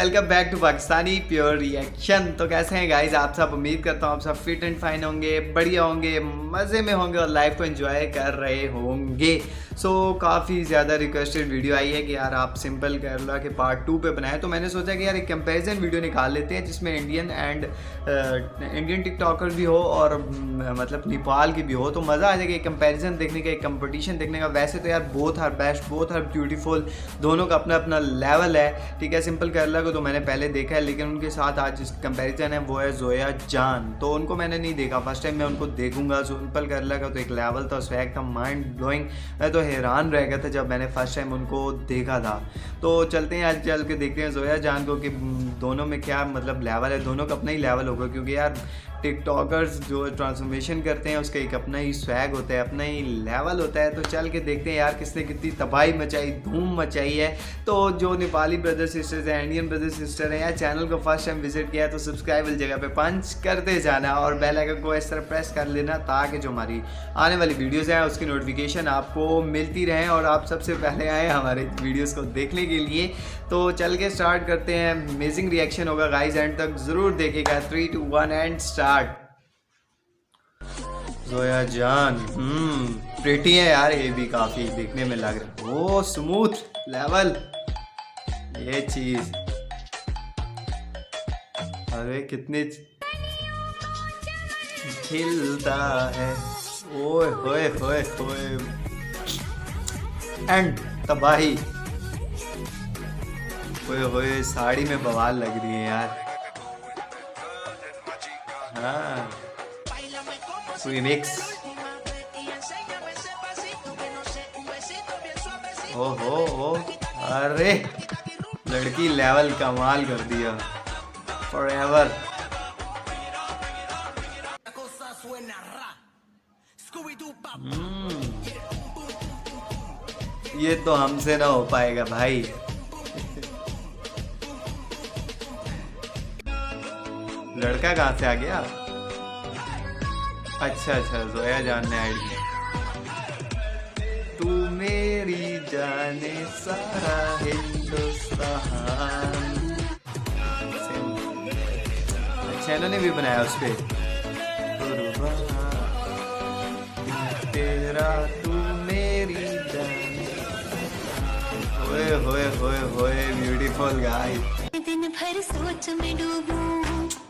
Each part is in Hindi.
Welcome back to Pakistani pure reaction. तो कैसे हैं गाइस आप सब? उम्मीद करता हूँ आप सब फिट एंड फाइन होंगे, बढ़िया होंगे, मज़े में होंगे और लाइफ को एंजॉय कर रहे होंगे। सो काफ़ी ज़्यादा रिक्वेस्टेड वीडियो आई है कि यार आप सिंपल केरला के पार्ट 2 पे बनाएं। तो मैंने सोचा कि यार एक कंपैरिजन वीडियो निकाल लेते हैं जिसमें इंडियन टिकटॉकर भी हो और मतलब नेपाल की भी हो, तो मज़ा आ जाएगा एक कंपैरिजन देखने का, एक कंपटीशन देखने का। वैसे तो यार both are best, both are beautiful, दोनों का अपना अपना लेवल है, ठीक है। सिंपल केरला को तो मैंने पहले देखा है, लेकिन उनके साथ आज जिस कंपैरिजन है वो है जोया जान। तो उनको मैंने नहीं देखा, फर्स्ट टाइम मैं उनको देखूंगा। सिंपल केरला का तो एक लेवल था, स्वैग था, माइंड ब्लोइंग। मैं तो हैरान रह गया था जब मैंने फर्स्ट टाइम उनको देखा था। तो चलते हैं आज चल के देखते हैं जोया जान को कि दोनों में क्या मतलब लेवल है। दोनों का अपना ही लेवल होगा, क्योंकि यार टिकटॉकर्स जो ट्रांसफॉर्मेशन करते हैं उसका एक अपना ही स्वैग होता है, अपना ही लेवल होता है। तो चल के देखते हैं यार किसने कितनी तबाही मचाई, धूम मचाई है। तो जो नेपाली ब्रदर सिस्टर्स हैं, इंडियन ब्रदर सिस्टर हैं, या चैनल को फर्स्ट टाइम विजिट किया है तो सब्सक्राइब वाली जगह पे पंच करते जाना और बेल आइकन को इस तरह प्रेस कर लेना ताकि जो हमारी आने वाली वीडियोज़ हैं उसकी नोटिफिकेशन आपको मिलती रहें और आप सबसे पहले आए हमारे वीडियोज़ को देखने के लिए। तो चल के स्टार्ट करते हैं। अमेजिंग रिएक्शन होगा गाइस, एंड तक ज़रूर देखेगा। 3, 2, 1 एंड स्टार्ट। जोया जान प्रिटी है यार, ये भी काफी देखने में लग रहा है। ओ स्मूथ लेवल ये चीज, अरे कितने खिलता है। ओए होए होए होए, एंड तबाही। ओए होए, साड़ी में बवाल लग रही है यार। हाँ रिमिक्स। ओहो, अरे लड़की लेवल कमाल कर दिया। फॉरएवर ये तो हमसे ना हो पाएगा भाई। लड़का कहाँ से आ गया? अच्छा, जोया जान ने आईडी। तू मेरी जाने सारा हिंदुस्तान। अच्छा इन्होंने भी बनाया उस पे तेरा तू मेरी जाने। होए होए होए होए, beautiful guys.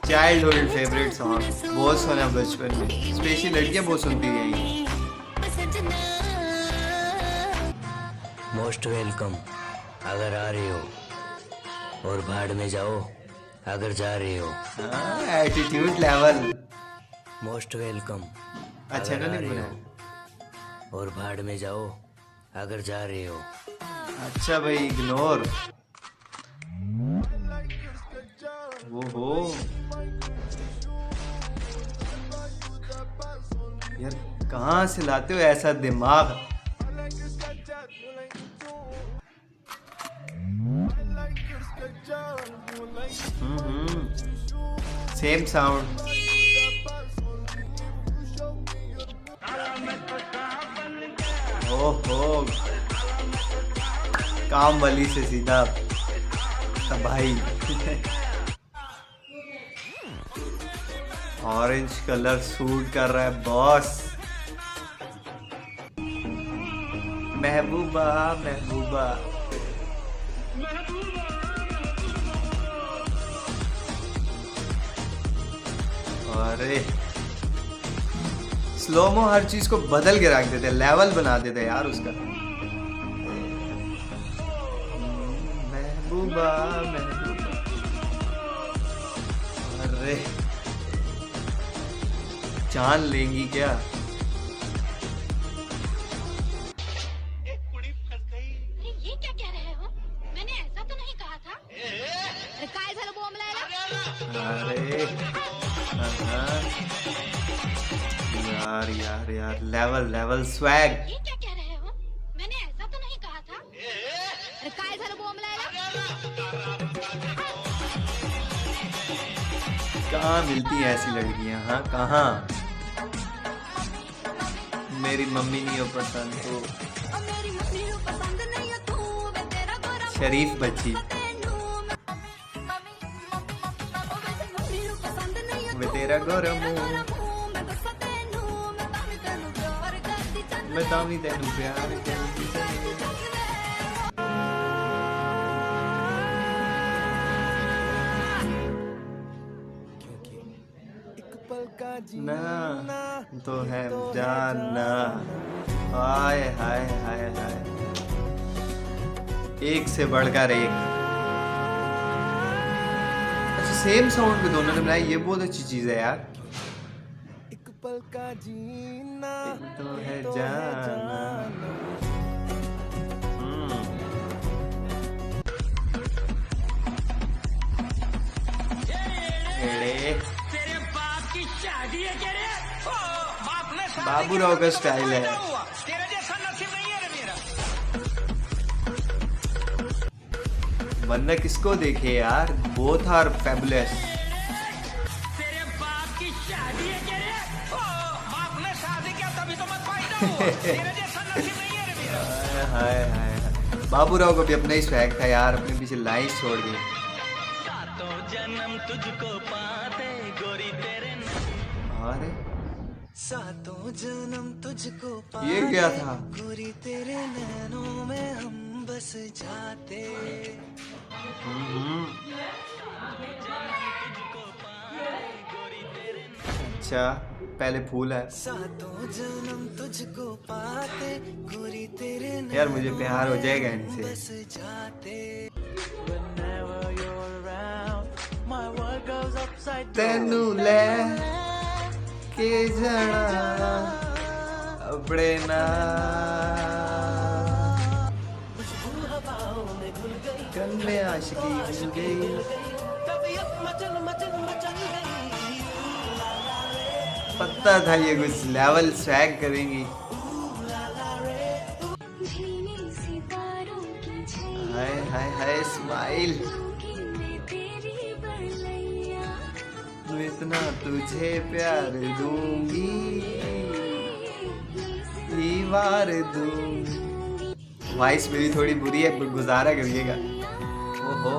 Childhood favourite song, बहुत सुना बचपन में, स्पेशली लड़कियां बहुत सुनती हैं। मोस्ट वेलकम अगर आ रहे हो, और भाड़ में जाओ अगर जा रहे हो। Attitude level. मोस्ट वेलकम अच्छा अगर आ रहे हो, और भाड़ में जाओ अगर जा रहे हो। अच्छा भाई, इग्नोर। ओहो यार, कहाँ से लाते हो ऐसा दिमाग? Same sound. ओहो, काम वाली से सीधा तबाही। ऑरेंज कलर सूट कर रहा है बॉस। महबूबा महबूबा, अरे स्लोमो हर चीज को बदल के रख देते, लेवल बना देते यार उसका। महबूबा महबूबा, अरे जान लेंगी क्या? ये क्या कह रहे हो? मैंने ऐसा तो नहीं कहा था। काय झालं बोंबलायला? अरे यार यार यार, लेवल लेवल स्वैग। ये क्या कह रहे हो? मैंने ऐसा तो नहीं कहा था। काय झालं बोंबलायला? कहाँ मिलती है ऐसी लड़कियां? हाँ कहाँ? मेरी मम्मी नहीं हो पसंद तो शरीफ बच्ची। वे तेरा गरम मैं तावी तेनू प्यार करदी ना तो है जाना। हाय हाय हाय हाय, एक से बढ़कर एक। अच्छा सेम साउंड पे दोनों ने बनाया, ये बहुत अच्छी चीज है यार। एक पल का जीना तो है जाना। बाबूराव का स्टाइल है। वरना किसको देखे यार, बोथ आर फैबुलस। हाय हाय बाबूराव को भी अपना ही स्वैग था यार, अपने पीछे लाइन छोड़ दी। अरे सातों जन्म तुझको पाते, ये क्या था? गोरी तेरे नैनों में हम बस जाते। अच्छा पहले फूल है। सातों जन्म तुझको पाते, गोरी तेरे यार मुझे प्यार हो जाएगा इनसे। बस जाते तेनू ले के जाना अपने ना कन्ने आशिकी मिल गई। पता था ये कुछ लेवल स्वैग करेंगी। हाय हाय हाय स्माइल, इतना तुझे प्यार दूंगी दीवार दूंगी। वॉइस मेरी थोड़ी बुरी है पर गुजारा करिएगा। ओहो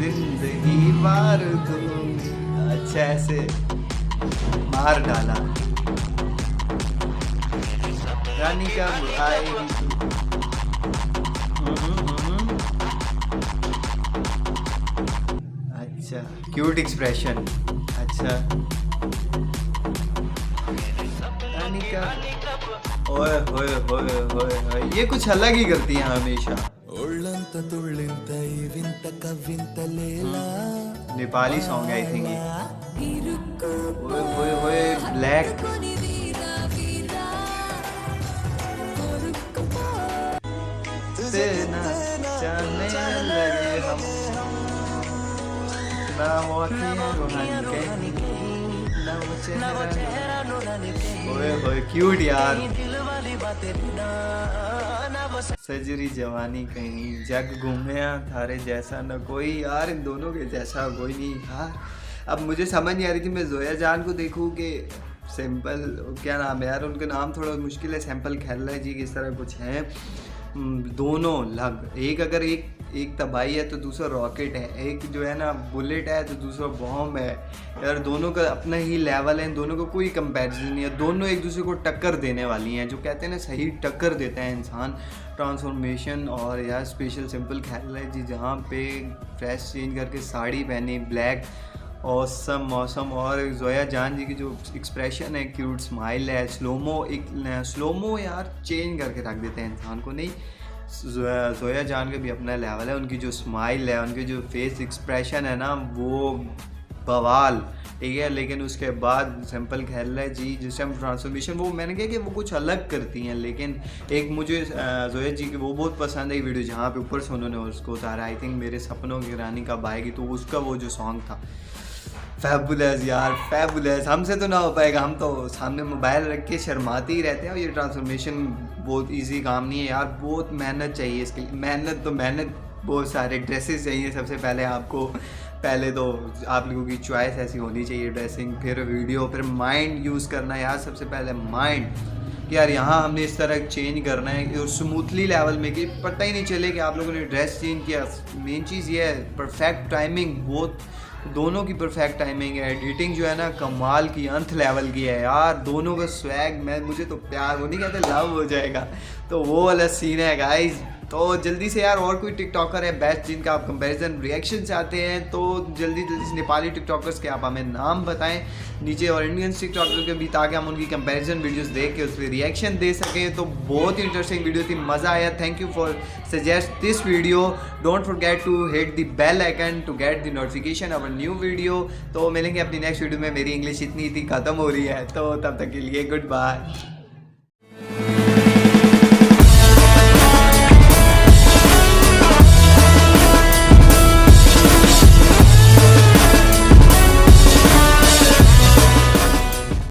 जिंदगी वार दूंगी। अच्छा ऐसे मार डाला। रानी कब आएगी? अच्छा क्यूट एक्सप्रेशन। अच्छा रानी कब? ओए होए होए होए होए, ये कुछ अलग ही करती हैं हमेशा। नेपाली सॉन्ग आई थिंक ये। ओए होए होए ब्लैक। जाने लगे हम ना ओए होए क्यूट यार। सजरी जवानी कहीं जग घूमे थारे जैसा न कोई। यार इन दोनों के जैसा कोई नहीं यार। अब मुझे समझ नहीं आ रही थी मैं जोया जान को देखूं कि सिंपल क्या नाम है यार उनका नाम थोड़ा मुश्किल है। सैंपल खेला जी किस तरह कुछ है। दोनों लग एक अगर एक तबाही है तो दूसरा रॉकेट है। एक जो है ना बुलेट है तो दूसरा बॉम्ब है। यार दोनों का अपना ही लेवल है, इन दोनों का कोई कंपैरिजन नहीं है। दोनों एक दूसरे को टक्कर देने वाली हैं। जो कहते हैं ना सही टक्कर देता है इंसान। ट्रांसफॉर्मेशन और यार स्पेशल सिंपल खेल है जी जहाँ पे ड्रेस चेंज करके साड़ी पहनी ब्लैक औसम मौसम। और जोया जान जी की जो एक्सप्रेशन है क्यूट स्माइल है। स्लोमो यार चेंज करके रख देते हैं इंसान को। नहीं जोया जान का भी अपना लेवल है। उनकी जो स्माइल है उनकी जो फेस एक्सप्रेशन है ना वो बवाल ठीक है। लेकिन उसके बाद सिंपल खेल है जी जिस टाइम ट्रांसफॉर्मेशन वो मैंने कहा कि वो कुछ अलग करती हैं। लेकिन एक मुझे जोया जी की वो बहुत पसंद है वीडियो जहाँ पे ऊपर से उन्होंने उसको उतारा आई थिंक मेरे सपनों की रानी कब आएगी। तो उसका वो जो सॉन्ग था फैबुलस यार फैबुलस। हमसे तो ना हो पाएगा, हम तो सामने मोबाइल रख के शर्माते ही रहते हैं। और ये ट्रांसफॉर्मेशन बहुत इजी काम नहीं है यार, बहुत मेहनत चाहिए इसके लिए। मेहनत बहुत सारे ड्रेसेस चाहिए। सबसे पहले आपको पहले तो आप लोगों की चॉइस ऐसी होनी चाहिए ड्रेसिंग, फिर वीडियो, फिर माइंड यूज़ करना यार। सबसे पहले माइंड कि यार यहाँ हमने इस तरह चेंज करना है और स्मूथली लेवल में कि पता ही नहीं चले कि आप लोगों ने ड्रेस चेंज किया। मेन चीज़ ये है परफेक्ट टाइमिंग, दोनों की परफेक्ट टाइमिंग है। एडिटिंग जो है ना कमाल की, अंत लेवल की है यार। दोनों का स्वैग, मुझे तो प्यार, वो नहीं कहते लव हो जाएगा, तो वो वाला सीन है गाइज। तो जल्दी से यार और कोई टिकटॉकर है बेस्ट जिनका आप कंपैरिजन रिएक्शन चाहते हैं तो जल्दी से नेपाली टिकटॉकर्स के आप हमें नाम बताएं नीचे, और इंडियन टिकटॉकर के भी, ताकि हम उनकी कंपैरिजन वीडियोस देख के उस पर रिएक्शन दे सकें। तो बहुत ही इंटरेस्टिंग वीडियो थी, मज़ा आया। Thank you for suggest this video. Don't forget to hit the bell icon to get the notification of a new video. तो मिलेंगे अपनी नेक्स्ट वीडियो में। मेरी इंग्लिश इतनी ख़त्म हो रही है, तो तब तक के लिए गुड बाय।